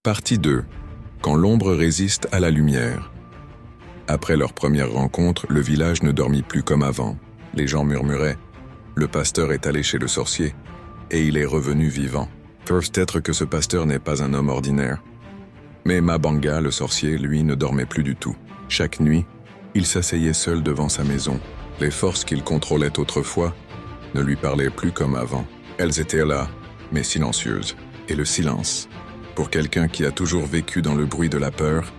Partie 2. Quand l'ombre résiste à la lumière. Après leur première rencontre, le village ne dormit plus comme avant. Les gens murmuraient « Le pasteur est allé chez le sorcier, et il est revenu vivant. » Peut-être que ce pasteur n'est pas un homme ordinaire. Mais Mabanga, le sorcier, lui, ne dormait plus du tout. Chaque nuit, il s'asseyait seul devant sa maison. Les forces qu'il contrôlait autrefois ne lui parlaient plus comme avant. Elles étaient là, mais silencieuses. Et le silence, pour quelqu'un qui a toujours vécu dans le bruit de la peur,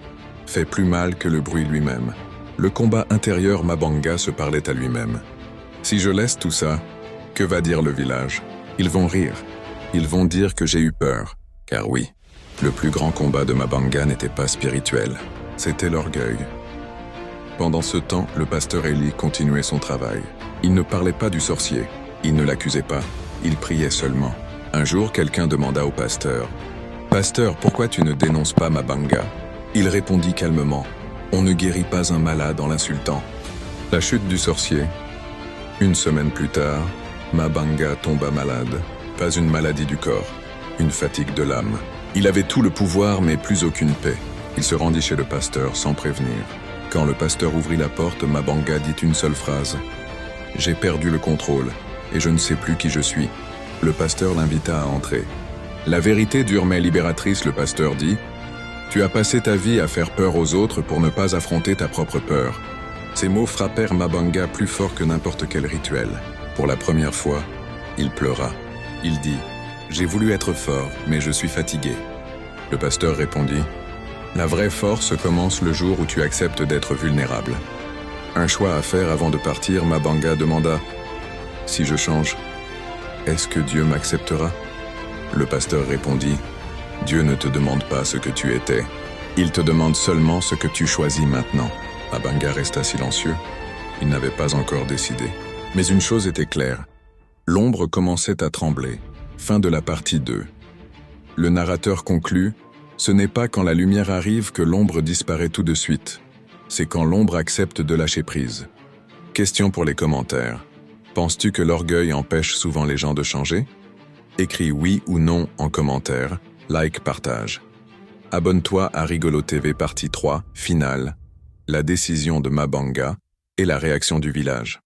fait plus mal que le bruit lui-même. Le combat intérieur Mabanga se parlait à lui-même. Si je laisse tout ça, que va dire le village? Ils vont rire. Ils vont dire que j'ai eu peur. Car oui, le plus grand combat de Mabanga n'était pas spirituel. C'était l'orgueil. Pendant ce temps, le pasteur Eli continuait son travail. Il ne parlait pas du sorcier. Il ne l'accusait pas. Il priait seulement. Un jour, quelqu'un demanda au pasteur « Pasteur, pourquoi tu ne dénonces pas Mabanga ?» Il répondit calmement « On ne guérit pas un malade en l'insultant. » La chute du sorcier. Une semaine plus tard, Mabanga tomba malade. Pas une maladie du corps, une fatigue de l'âme. Il avait tout le pouvoir, mais plus aucune paix. Il se rendit chez le pasteur sans prévenir. Quand le pasteur ouvrit la porte, Mabanga dit une seule phrase « J'ai perdu le contrôle, et je ne sais plus qui je suis. » Le pasteur l'invita à entrer. « La vérité dure mais libératrice, le pasteur dit. Tu as passé ta vie à faire peur aux autres pour ne pas affronter ta propre peur. » Ces mots frappèrent Mabanga plus fort que n'importe quel rituel. Pour la première fois, il pleura. Il dit « J'ai voulu être fort, mais je suis fatigué. » Le pasteur répondit « La vraie force commence le jour où tu acceptes d'être vulnérable. » Un choix à faire avant de partir, Mabanga demanda « Si je change, est-ce que Dieu m'acceptera ?» Le pasteur répondit « Dieu ne te demande pas ce que tu étais. Il te demande seulement ce que tu choisis maintenant. » Mabanga resta silencieux. Il n'avait pas encore décidé. Mais une chose était claire. L'ombre commençait à trembler. Fin de la partie 2. Le narrateur conclut « Ce n'est pas quand la lumière arrive que l'ombre disparaît tout de suite. C'est quand l'ombre accepte de lâcher prise. » Question pour les commentaires. Penses-tu que l'orgueil empêche souvent les gens de changer? Écris oui ou non en commentaire, like, partage. Abonne-toi à Rigolo TV partie 3, finale, la décision de Mabanga et la réaction du village.